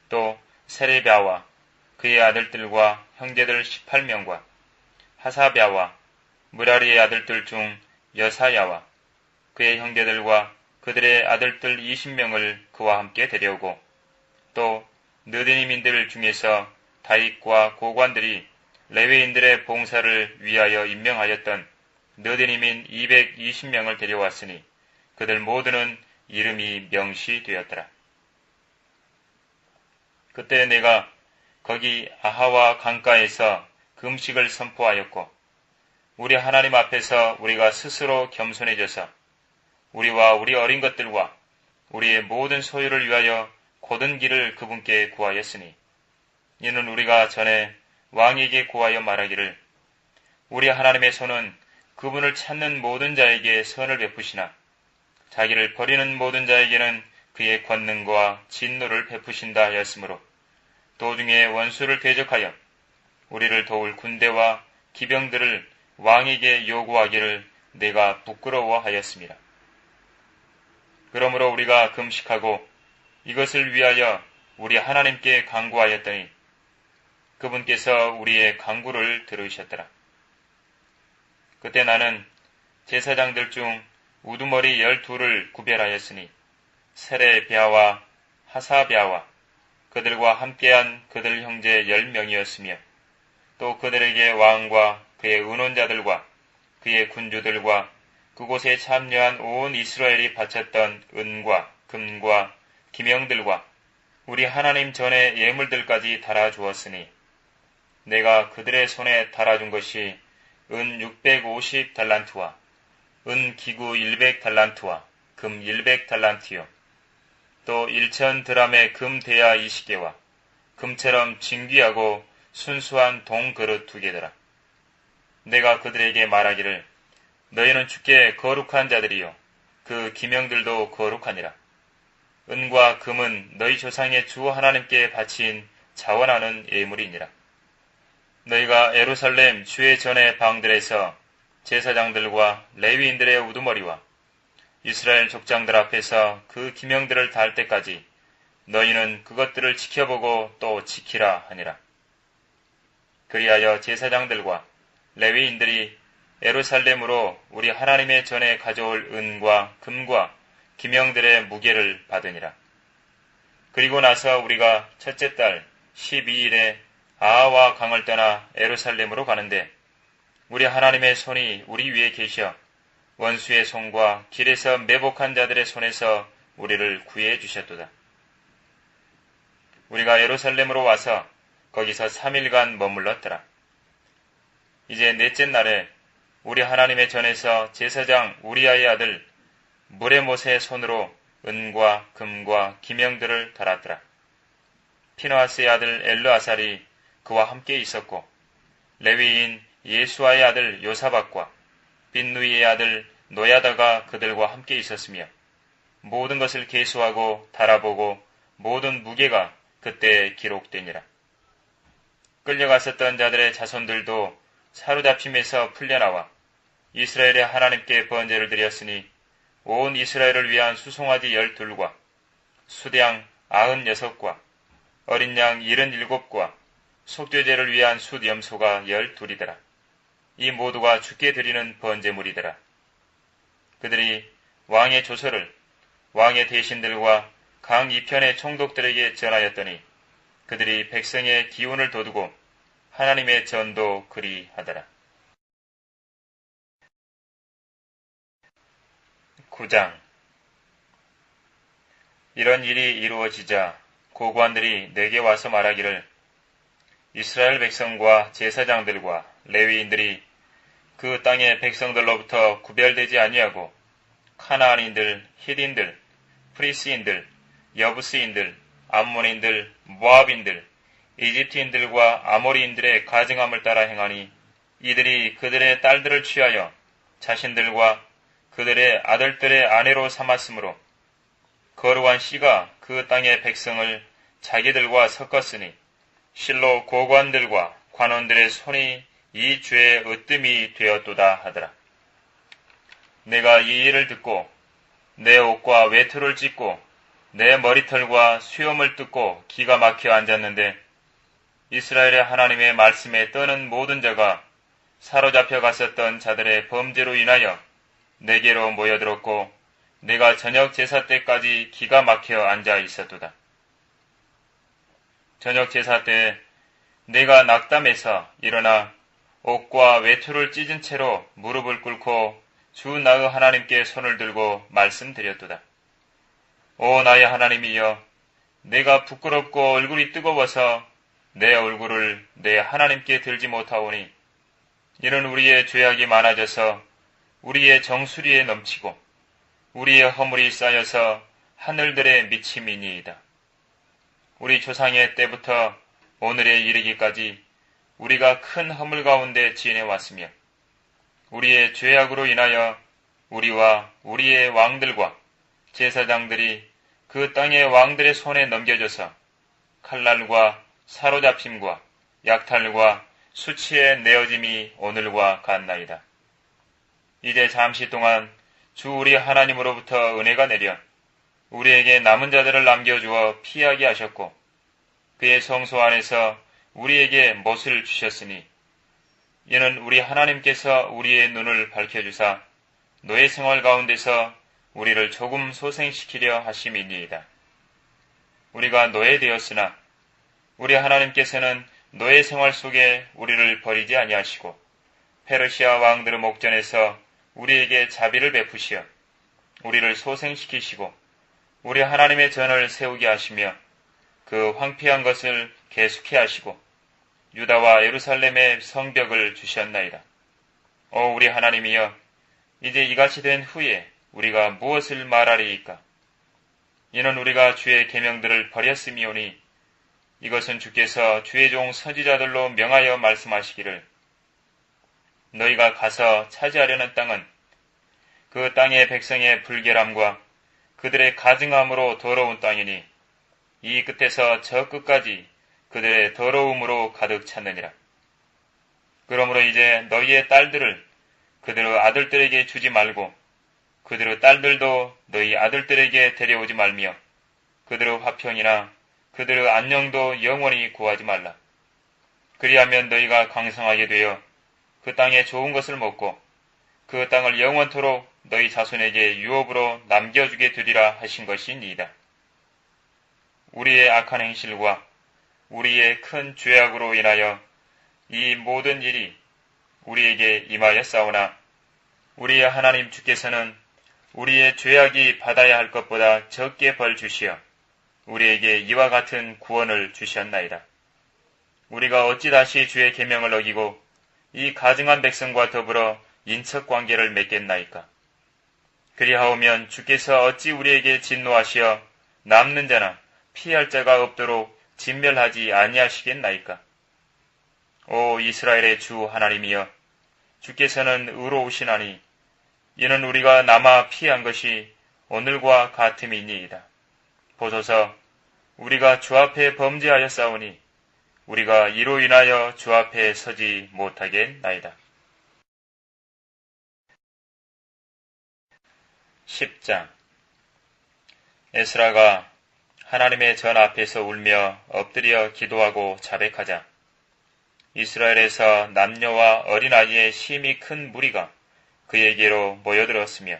또 세레비아와 그의 아들들과 형제들 18명과 하사비아와 무라리의 아들들 중 여사야와 그의 형제들과 그들의 아들들 20명을 그와 함께 데려오고 또 느디님인들 중에서 다윗과 고관들이 레위인들의 봉사를 위하여 임명하였던 느디님인 220명을 데려왔으니 그들 모두는 이름이 명시되었더라. 그때 내가 거기 아하와 강가에서 금식을 선포하였고 우리 하나님 앞에서 우리가 스스로 겸손해져서 우리와 우리 어린 것들과 우리의 모든 소유를 위하여 곧은 길을 그분께 구하였으니 이는 우리가 전에 왕에게 구하여 말하기를 우리 하나님의 손은 그분을 찾는 모든 자에게 선을 베푸시나 자기를 버리는 모든 자에게는 그의 권능과 진노를 베푸신다 하였으므로 도중에 원수를 대적하여 우리를 도울 군대와 기병들을 왕에게 요구하기를 내가 부끄러워하였습니다. 그러므로 우리가 금식하고 이것을 위하여 우리 하나님께 간구하였더니 그분께서 우리의 간구를 들으셨더라. 그때 나는 제사장들 중 우두머리 12를 구별하였으니 세레비아와 하사비아와 그들과 함께한 그들 형제 10명이었으며 또 그들에게 왕과 그의 의논자들과 그의 군주들과 그곳에 참여한 온 이스라엘이 바쳤던 은과 금과 기명들과 우리 하나님 전의 예물들까지 달아주었으니 내가 그들의 손에 달아준 것이 은 650달란트와 은 기구 100달란트와 금 100달란트요 또 1000드람의 금 대야 20개와 금처럼 진귀하고 순수한 동 그릇 2개더라. 내가 그들에게 말하기를 너희는 주께 거룩한 자들이요 그 기명들도 거룩하니라. 은과 금은 너희 조상의 주 하나님께 바친 자원하는 예물이니라. 너희가 예루살렘 주의 전의 방들에서 제사장들과 레위인들의 우두머리와 이스라엘 족장들 앞에서 그 기명들을 달 때까지 너희는 그것들을 지켜보고 또 지키라 하니라. 그리하여 제사장들과 레위인들이 예루살렘으로 우리 하나님의 전에 가져올 은과 금과 기명들의 무게를 받으니라. 그리고 나서 우리가 첫째 달 12일에 아하와 강을 떠나 예루살렘으로 가는데 우리 하나님의 손이 우리 위에 계셔 원수의 손과 길에서 매복한 자들의 손에서 우리를 구해 주셨도다. 우리가 예루살렘으로 와서 거기서 3일간 머물렀더라. 이제 넷째 날에 우리 하나님의 전에서 제사장 우리아의 아들 무레못의 손으로 은과 금과 기명들을 달았더라. 피느하스의 아들 엘르아살이 그와 함께 있었고 레위인 예수아의 아들 요사박과 빈누이의 아들 노야다가 그들과 함께 있었으며 모든 것을 계수하고 달아보고 모든 무게가 그때 기록되니라. 끌려갔었던 자들의 자손들도 사로잡힘에서 풀려나와 이스라엘의 하나님께 번제를 드렸으니 온 이스라엘을 위한 수송아지 12과 수양 96과 어린 양 77과 속죄제를 위한 숫염소가 12이더라. 이 모두가 주께 드리는 번제물이더라. 그들이 왕의 조서를 왕의 대신들과 강 이편의 총독들에게 전하였더니 그들이 백성의 기운을 돋우고 하나님의 전도 그리하더라. 9장. 이런 일이 이루어지자 고관들이 내게 와서 말하기를 이스라엘 백성과 제사장들과 레위인들이 그 땅의 백성들로부터 구별되지 아니하고 카나안인들, 히딘들, 프리스인들, 여부스인들, 암몬인들, 모압인들, 이집트인들과 아모리인들의 가증함을 따라 행하니 이들이 그들의 딸들을 취하여 자신들과 그들의 아들들의 아내로 삼았으므로 거룩한 씨가 그 땅의 백성을 자기들과 섞었으니 실로 고관들과 관원들의 손이 이 죄의 으뜸이 되었도다 하더라. 내가 이 일을 듣고 내 옷과 외투를 찢고 내 머리털과 수염을 뜯고 기가 막혀 앉았는데 이스라엘의 하나님의 말씀에 떠는 모든 자가 사로잡혀 갔었던 자들의 범죄로 인하여 내게로 모여들었고 내가 저녁 제사 때까지 기가 막혀 앉아 있었도다. 저녁 제사 때 내가 낙담해서 일어나 옷과 외투를 찢은 채로 무릎을 꿇고 주 나의 하나님께 손을 들고 말씀드렸도다. 오 나의 하나님이여, 내가 부끄럽고 얼굴이 뜨거워서 내 얼굴을 내 하나님께 들지 못하오니 이는 우리의 죄악이 많아져서 우리의 정수리에 넘치고 우리의 허물이 쌓여서 하늘들의 미침이니이다. 우리 조상의 때부터 오늘에 이르기까지 우리가 큰 허물 가운데 지내왔으며 우리의 죄악으로 인하여 우리와 우리의 왕들과 제사장들이 그 땅의 왕들의 손에 넘겨져서 칼날과 사로잡힘과 약탈과 수치에 내어짐이 오늘과 같나이다. 이제 잠시 동안 주 우리 하나님으로부터 은혜가 내려 우리에게 남은 자들을 남겨주어 피하게 하셨고 그의 성소 안에서 우리에게 못을 주셨으니 이는 우리 하나님께서 우리의 눈을 밝혀주사 노예 생활 가운데서 우리를 조금 소생시키려 하심이니이다. 우리가 노예되었으나 우리 하나님께서는 노예 생활 속에 우리를 버리지 아니하시고 페르시아 왕들의 목전에서 우리에게 자비를 베푸시어 우리를 소생시키시고 우리 하나님의 전을 세우게 하시며 그 황폐한 것을 계속해 하시고 유다와 예루살렘의 성벽을 주셨나이다. 오 우리 하나님이여, 이제 이같이 된 후에 우리가 무엇을 말하리이까? 이는 우리가 주의 계명들을 버렸음이오니 이것은 주께서 주의 종 선지자들로 명하여 말씀하시기를 너희가 가서 차지하려는 땅은 그 땅의 백성의 불결함과 그들의 가증함으로 더러운 땅이니 이 끝에서 저 끝까지 그들의 더러움으로 가득 찼느니라. 그러므로 이제 너희의 딸들을 그들의 아들들에게 주지 말고 그들의 딸들도 너희 아들들에게 데려오지 말며 그들의 화평이나 그들의 안녕도 영원히 구하지 말라. 그리하면 너희가 강성하게 되어 그 땅에 좋은 것을 먹고 그 땅을 영원토록 너희 자손에게 유업으로 남겨주게 되리라 하신 것이니이다. 우리의 악한 행실과 우리의 큰 죄악으로 인하여 이 모든 일이 우리에게 임하였사오나 우리의 하나님 주께서는 우리의 죄악이 받아야 할 것보다 적게 벌 주시어 우리에게 이와 같은 구원을 주셨나이다. 우리가 어찌 다시 주의 계명을 어기고 이 가증한 백성과 더불어 인척관계를 맺겠나이까? 그리하오면 주께서 어찌 우리에게 진노하시어 남는 자나 피할 자가 없도록 진멸하지 아니하시겠나이까? 오 이스라엘의 주 하나님이여, 주께서는 의로우시나니 이는 우리가 남아 피한 것이 오늘과 같음이니이다. 보소서, 우리가 주 앞에 범죄하였사오니 우리가 이로 인하여 주 앞에 서지 못하겠나이다. 10장. 에스라가 하나님의 전 앞에서 울며 엎드려 기도하고 자백하자 이스라엘에서 남녀와 어린아이의 심히 큰 무리가 그에게로 모여들었으며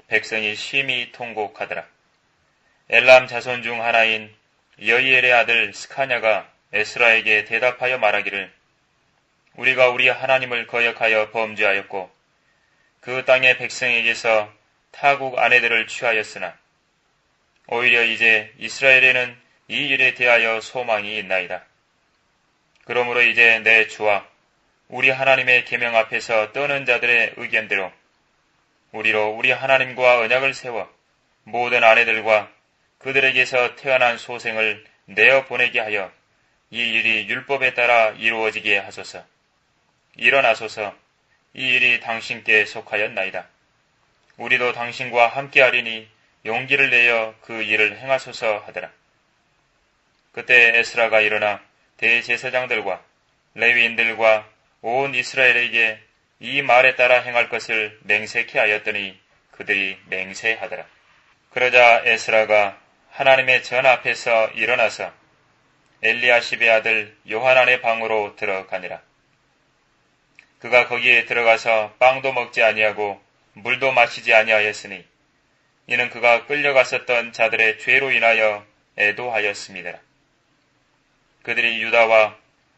백성이 심히 통곡하더라. 엘람 자손 중 하나인 여이엘의 아들 스카냐가 에스라에게 대답하여 말하기를 우리가 우리 하나님을 거역하여 범죄하였고 그 땅의 백성에게서 타국 아내들을 취하였으나 오히려 이제 이스라엘에는 이 일에 대하여 소망이 있나이다. 그러므로 이제 내 주와 우리 하나님의 계명 앞에서 떠는 자들의 의견대로 우리로 우리 하나님과 언약을 세워 모든 아내들과 그들에게서 태어난 소생을 내어 보내게 하여 이 일이 율법에 따라 이루어지게 하소서. 일어나소서. 이 일이 당신께 속하였나이다. 우리도 당신과 함께하리니 용기를 내어 그 일을 행하소서 하더라. 그때 에스라가 일어나 대제사장들과 레위인들과 온 이스라엘에게 이 말에 따라 행할 것을 맹세케 하였더니 그들이 맹세하더라. 그러자 에스라가 하나님의 전 앞에서 일어나서 엘리야십의 아들 요하난의 방으로 들어가니라. 그가 거기에 들어가서 빵도 먹지 아니하고 물도 마시지 아니하였으니 이는 그가 끌려갔었던 자들의 죄로 인하여 애도하였습니다. 그들이 유다와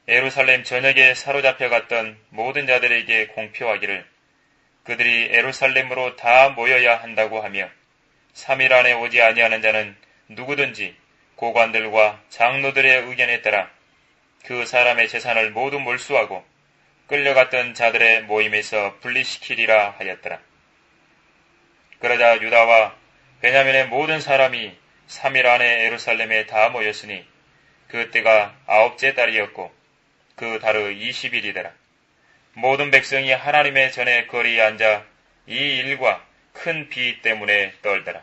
예루살렘 전역에 사로잡혀갔던 모든 자들에게 공표하기를 그들이 예루살렘으로 다 모여야 한다고 하며 3일 안에 오지 아니하는 자는 누구든지 고관들과 장로들의 의견에 따라 그 사람의 재산을 모두 몰수하고 끌려갔던 자들의 모임에서 분리시키리라 하였더라. 그러자 유다와 베냐민의 모든 사람이 3일 안에 예루살렘에 다 모였으니 그 때가 9째 달이었고 그 달의 20일이더라. 모든 백성이 하나님의 전에 거리에 앉아 이 일과 큰 비 때문에 떨더라.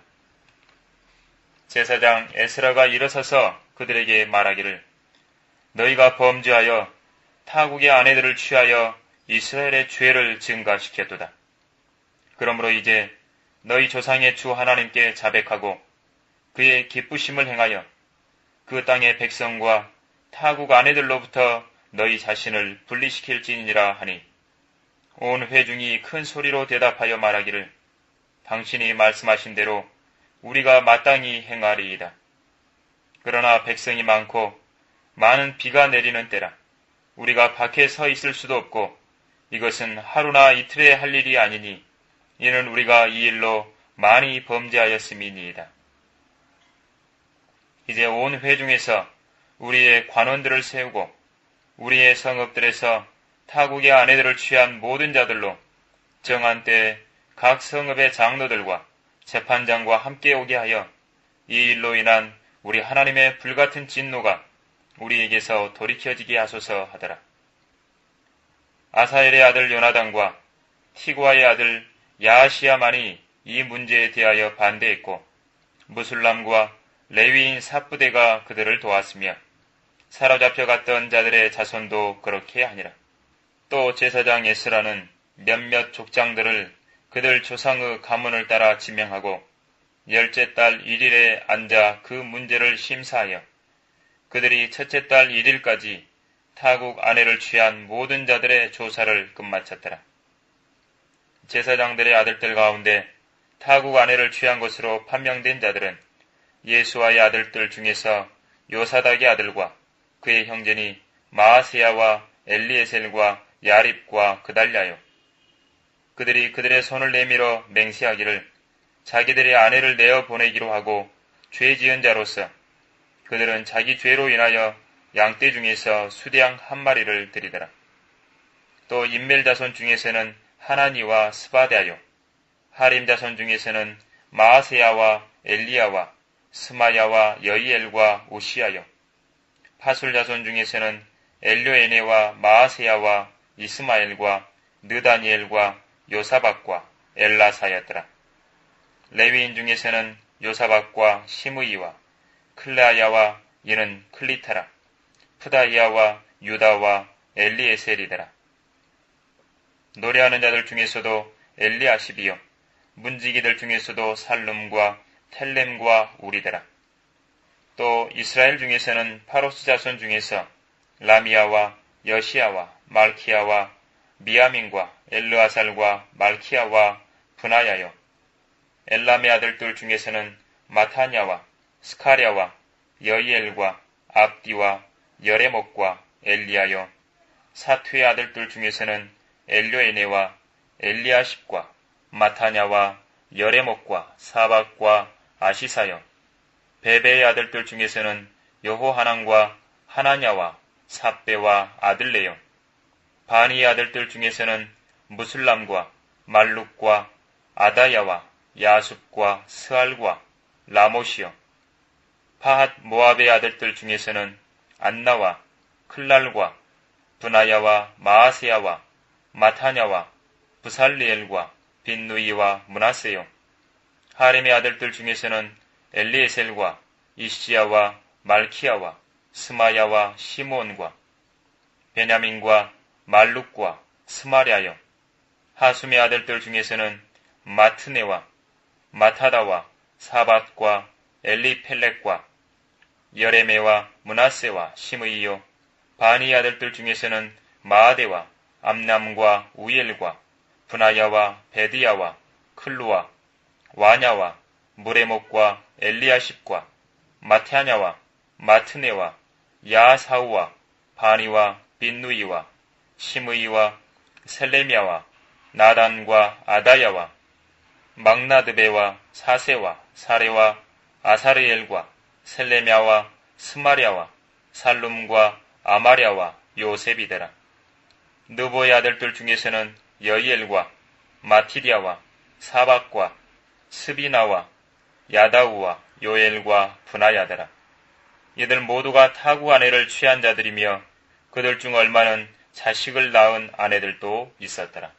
제사장 에스라가 일어서서 그들에게 말하기를 너희가 범죄하여 타국의 아내들을 취하여 이스라엘의 죄를 증가시켰도다. 그러므로 이제 너희 조상의 주 하나님께 자백하고 그의 기쁘심을 행하여 그 땅의 백성과 타국 아내들로부터 너희 자신을 분리시킬지니라 하니 온 회중이 큰 소리로 대답하여 말하기를 당신이 말씀하신 대로 우리가 마땅히 행하리이다. 그러나 백성이 많고 많은 비가 내리는 때라 우리가 밖에 서 있을 수도 없고 이것은 하루나 이틀에 할 일이 아니니 이는 우리가 이 일로 많이 범죄하였음이니이다. 이제 온 회중에서 우리의 관원들을 세우고 우리의 성읍들에서 타국의 아내들을 취한 모든 자들로 정한 때에 각 성읍의 장로들과 재판장과 함께 오게 하여 이 일로 인한 우리 하나님의 불같은 진노가 우리에게서 돌이켜지게 하소서 하더라. 아사엘의 아들 요나단과 티구아의 아들 야하시야만이 이 문제에 대하여 반대했고 무술람과 레위인 삽부대가 그들을 도왔으며 사로잡혀갔던 자들의 자손도 그렇게 하니라. 또 제사장 에스라는 몇몇 족장들을 그들 조상의 가문을 따라 지명하고 10째 달 1일에 앉아 그 문제를 심사하여 그들이 첫째 달 1일까지 타국 아내를 취한 모든 자들의 조사를 끝마쳤더라. 제사장들의 아들들 가운데 타국 아내를 취한 것으로 판명된 자들은 예수아의 아들들 중에서 요사닥의 아들과 그의 형제니 마아세야와 엘리에셀과 야립과 그달랴요. 그들이 그들의 손을 내밀어 맹세하기를 자기들의 아내를 내어 보내기로 하고 죄 지은 자로서 그들은 자기 죄로 인하여 양떼 중에서 수대양 한 마리를 드리더라. 또 인멜 자손 중에서는 하나니와 스바데아요. 하림 자손 중에서는 마아세야와 엘리야와 스마야와 여이엘과 오시아요. 파술 자손 중에서는 엘료에네와 마아세야와 이스마엘과 느다니엘과 요사박과 엘라사였더라. 레위인 중에서는 요사박과 시므이와 클레아야와 이는 클리타라. 프다이아와 유다와 엘리에셀이더라. 노래하는 자들 중에서도 엘리아십이요 문지기들 중에서도 살룸과 텔렘과 우리더라. 또 이스라엘 중에서는 파로스 자손 중에서 라미아와 여시아와 말키야와 미야민과 엘르아살과 말키야와 분하야요 엘람의 아들들 중에서는 마타냐와 스카랴와 여이엘과 압디와 여레목과 엘리야요 사투의 아들들 중에서는 엘료에네와 엘리아십과 마타냐와 여레목과 사박과 아시사요 베베의 아들들 중에서는 여호하난과 하나냐와 삽베와 아들레요 바니의 아들들 중에서는 무슬람과 말룩과 아다야와 야sup과 스알과 라못이요 파핫 모압의 아들들 중에서는 안나와 클랄과 분하야와 마아세야와 마타냐와 부살리엘과 빈누이와 문하세요 하렘의 아들들 중에서는 엘리에셀과 이시야와 말키야와 스마야와 시므온과 베냐민과 말룩과 스마랴요 하숨의 아들들 중에서는 마트네와 마타다와 사밧과 엘리펠렉과 여레메와 문하세와 시므이요 바니의 아들들 중에서는 마아데와 암남과 우엘과 분하야와 베드야와 클루와 와냐와 무레목과 엘리아십과 마타냐와 마트네와 야사우와 바니와 빈누이와 시므이와 셀레미야와 나단과 아다야와 막나드베와 사세와 사레와 아사르엘과 셀레미야와 스마랴와 살룸과 아마랴와 요셉이더라. 느보의 아들들 중에서는 여이엘과 마티디아와 사박과 스비나와 야다우와 요엘과 분하야더라. 이들 모두가 타구 아내를 취한 자들이며 그들 중 얼마는 자식을 낳은 아내들도 있었더라.